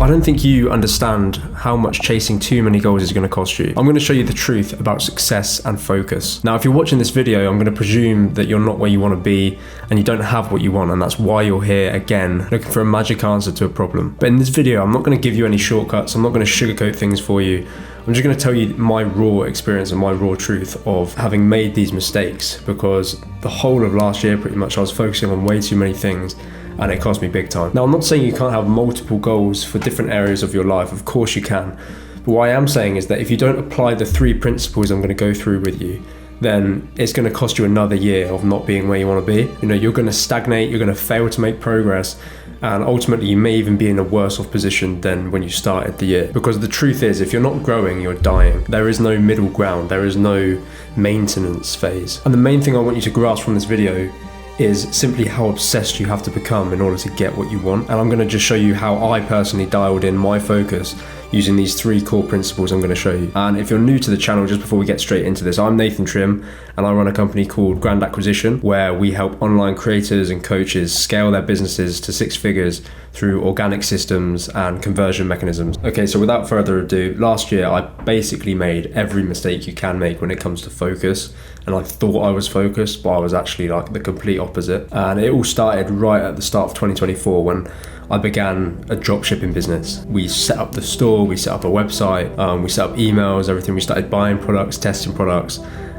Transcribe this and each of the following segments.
I don't think you understand how much chasing too many goals is going to cost you. I'm going to show you the truth about success and focus. Now, if you're watching this video, I'm going to presume that you're not where you want to be and you don't have what you want, and that's why you're here again, looking for a magic answer to a problem. But in this video, I'm not going to give you any shortcuts. I'm not going to sugarcoat things for you. I'm just going to tell you my raw experience and my raw truth of having made these mistakes, because the whole of last year, pretty much, I was focusing on way too many things, and it cost me big time. Now, I'm not saying you can't have multiple goals for different areas of your life. Of course you can. But what I am saying is that if you don't apply the 3 principles I'm going to go through with you, then it's going to cost you another year of not being where you want to be. You're going to stagnate, you're going to fail to make progress, and ultimately you may even be in a worse off position than when you started the year. Because the truth is, if you're not growing, you're dying. There is no middle ground, there is no maintenance phase. And the main thing I want you to grasp from this video is simply how obsessed you have to become in order to get what you want. And I'm going to just show you how I personally dialed in my focus using these 3 core principles I'm going to show you. And if you're new to the channel, just before we get straight into this, I'm Nathan Trim, and I run a company called Grand Acquisition, where we help online creators and coaches scale their businesses to 6 figures through organic systems and conversion mechanisms. Okay, so without further ado, last year I basically made every mistake you can make when it comes to focus. And I thought I was focused, but I was actually like the complete opposite. And it all started right at the start of 2024 when I began a dropshipping business. We set up the store, we set up a website, we set up emails, everything. We started buying products, testing products.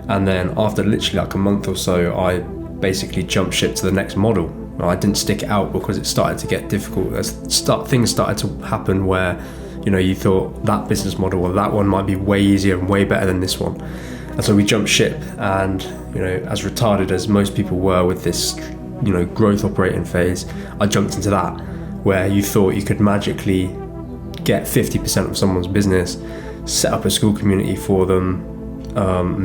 And then after literally like a month or so, I basically jumped ship to the next model. I didn't stick it out because it started to get difficult. Things started to happen where, you thought that business model or that one might be way easier and way better than this one. And so we jumped ship, and, as retarded as most people were with this, growth operating phase, I jumped into that, where you thought you could magically get 50% of someone's business, set up a school community for them,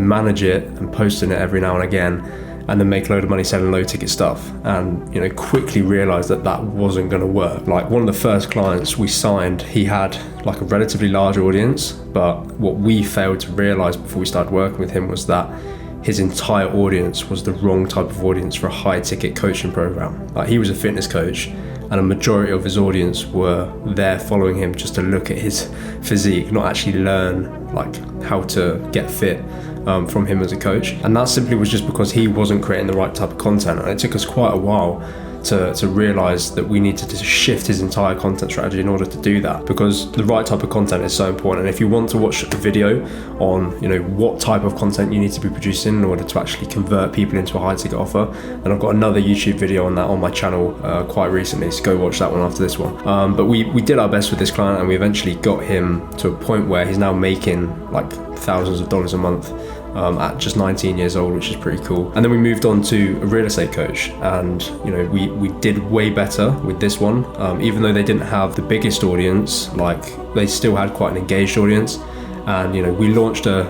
manage it and post in it every now and again, and then make a load of money selling low ticket stuff. And quickly realized that wasn't going to work. Like, one of the first clients we signed, he had like a relatively large audience, but what we failed to realize before we started working with him was that his entire audience was the wrong type of audience for a high ticket coaching program. Like, he was a fitness coach, and a majority of his audience were there following him just to look at his physique, not actually learn like how to get fit from him as a coach. And that simply was just because he wasn't creating the right type of content. And it took us quite a while to realize that we needed to shift his entire content strategy in order to do that, because the right type of content is so important. And if you want to watch a video on what type of content you need to be producing in order to actually convert people into a high ticket offer, then I've got another YouTube video on that on my channel quite recently, so go watch that one after this one. But we did our best with this client, and we eventually got him to a point where he's now making like thousands of dollars a month at just 19 years old, which is pretty cool. And then we moved on to a real estate coach, and we did way better with this one. Even though they didn't have the biggest audience, like, they still had quite an engaged audience. And we launched a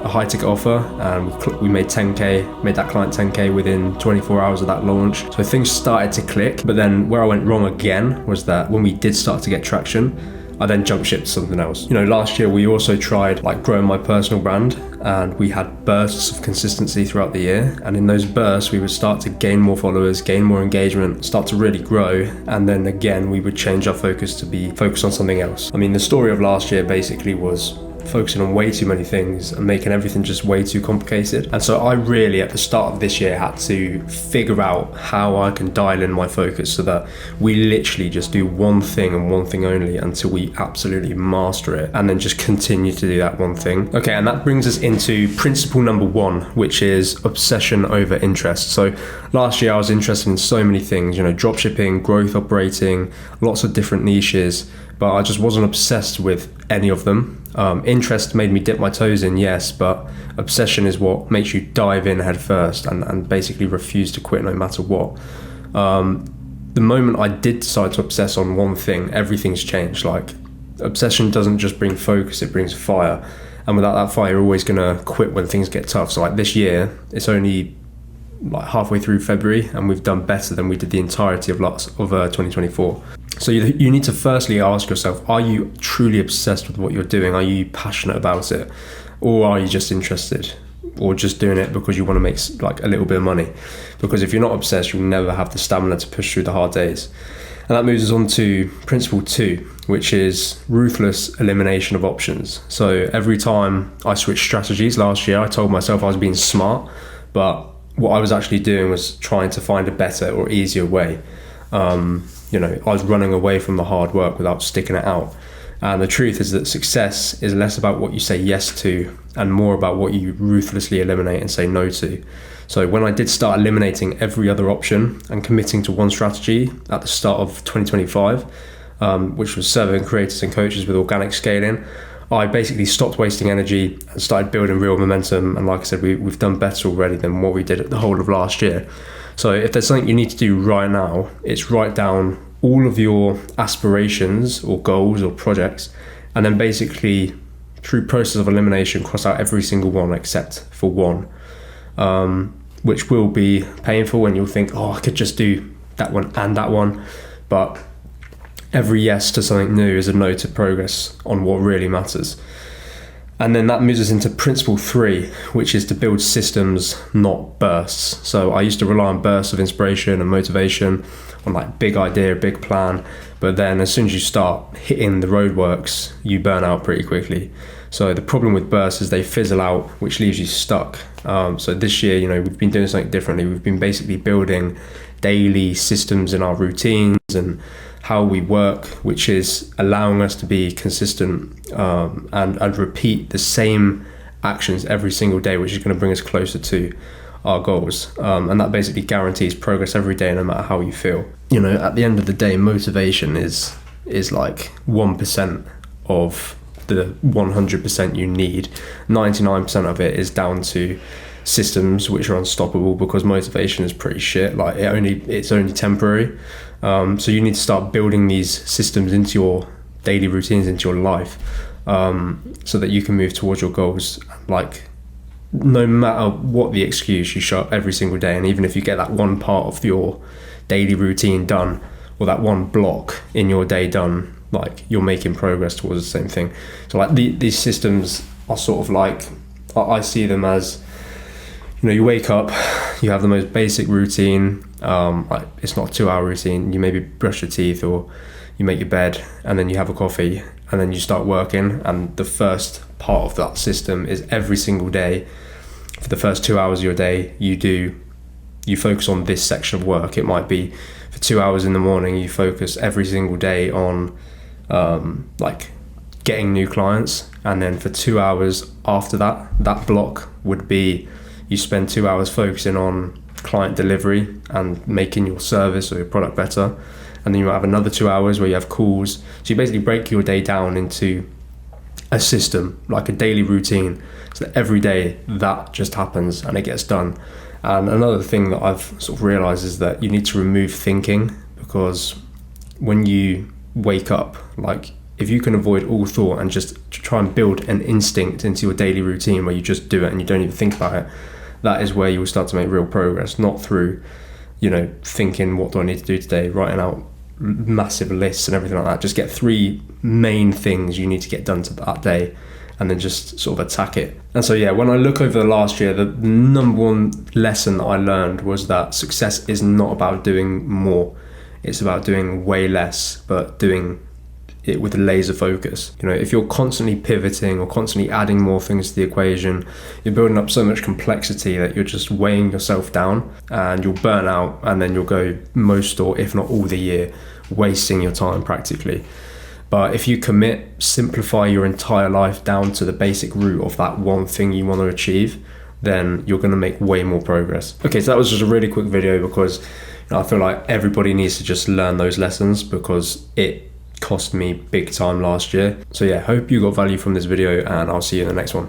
high ticket offer, and we made 10k, made that client 10k within 24 hours of that launch. So things started to click. But then where I went wrong again was that when we did start to get traction, I then jumped ship to something else. Last year we also tried like growing my personal brand, and we had bursts of consistency throughout the year. And in those bursts, we would start to gain more followers, gain more engagement, start to really grow. And then again, we would change our focus to be focused on something else. I mean, the story of last year basically was focusing on way too many things and making everything just way too complicated. And so I really, at the start of this year, had to figure out how I can dial in my focus so that we literally just do one thing and one thing only until we absolutely master it, and then just continue to do that one thing. Okay, and that brings us into principle number 1, which is obsession over interest. So last year I was interested in so many things, dropshipping, growth operating, lots of different niches, but I just wasn't obsessed with any of them. Interest made me dip my toes in, yes, but obsession is what makes you dive in head first and basically refuse to quit no matter what. The moment I did decide to obsess on one thing, everything's changed. Like, obsession doesn't just bring focus, it brings fire. And without that fire, you're always gonna quit when things get tough. So like this year, it's only like halfway through February, and we've done better than we did the entirety of 2024. So you need to firstly ask yourself, are you truly obsessed with what you're doing? Are you passionate about it? Or are you just interested? Or just doing it because you want to make like a little bit of money? Because if you're not obsessed, you'll never have the stamina to push through the hard days. And that moves us on to principle 2, which is ruthless elimination of options. So every time I switched strategies last year, I told myself I was being smart, but what I was actually doing was trying to find a better or easier way. I was running away from the hard work without sticking it out. And the truth is that success is less about what you say yes to and more about what you ruthlessly eliminate and say no to. So when I did start eliminating every other option and committing to one strategy at the start of 2025, which was serving creators and coaches with organic scaling, I basically stopped wasting energy and started building real momentum. And like I said, we've done better already than what we did at the whole of last year. So if there's something you need to do right now, it's write down all of your aspirations or goals or projects, and then basically through process of elimination, cross out every single one except for one, which will be painful, and you'll think, oh, I could just do that one and that one. But every yes to something new is a no to progress on what really matters. And then that moves us into principle 3, which is to build systems, not bursts. So I used to rely on bursts of inspiration and motivation, on like big idea, big plan. But then as soon as you start hitting the roadworks, you burn out pretty quickly. So the problem with bursts is they fizzle out, which leaves you stuck. So this year, we've been doing something differently. We've been basically building daily systems in our routines and how we work, which is allowing us to be consistent and repeat the same actions every single day, which is going to bring us closer to our goals. And that basically guarantees progress every day, no matter how you feel. At the end of the day, motivation is like 1% of the 100% you need. 99% of it is down to systems which are unstoppable, because motivation is pretty shit. Like it's only temporary. So you need to start building these systems into your daily routines, into your life, so that you can move towards your goals. Like no matter what the excuse, you show up every single day, and even if you get that one part of your daily routine done, or that one block in your day done, like you're making progress towards the same thing. So like these systems are sort of like, I see them as, you wake up, you have the most basic routine. Like it's not a 2-hour routine. You maybe brush your teeth or you make your bed, and then you have a coffee, and then you start working. And the first part of that system is every single day, for the first 2 hours of your day, you focus on this section of work. It might be for 2 hours in the morning, you focus every single day on like getting new clients. And then for 2 hours after that block would be, you spend 2 hours focusing on client delivery and making your service or your product better. And then you might have another 2 hours where you have calls. So you basically break your day down into a system, like a daily routine, so that every day that just happens and it gets done. And another thing that I've sort of realized is that you need to remove thinking, because when you wake up, like if you can avoid all thought and just try and build an instinct into your daily routine where you just do it and you don't even think about it, that is where you will start to make real progress, not through, thinking, what do I need to do today, writing out massive lists and everything like that. Just get 3 main things you need to get done to that day, and then just sort of attack it. And so, when I look over the last year, the number one lesson that I learned was that success is not about doing more. It's about doing way less, but doing it with a laser focus. If you're constantly pivoting or constantly adding more things to the equation, you're building up so much complexity that you're just weighing yourself down, and you'll burn out, and then you'll go most, or if not all, the year wasting your time practically. But if you commit, simplify your entire life down to the basic root of that one thing you want to achieve, then you're going to make way more progress. Okay, so that was just a really quick video, because I feel like everybody needs to just learn those lessons, because it cost me big time last year. So hope you got value from this video, and I'll see you in the next one.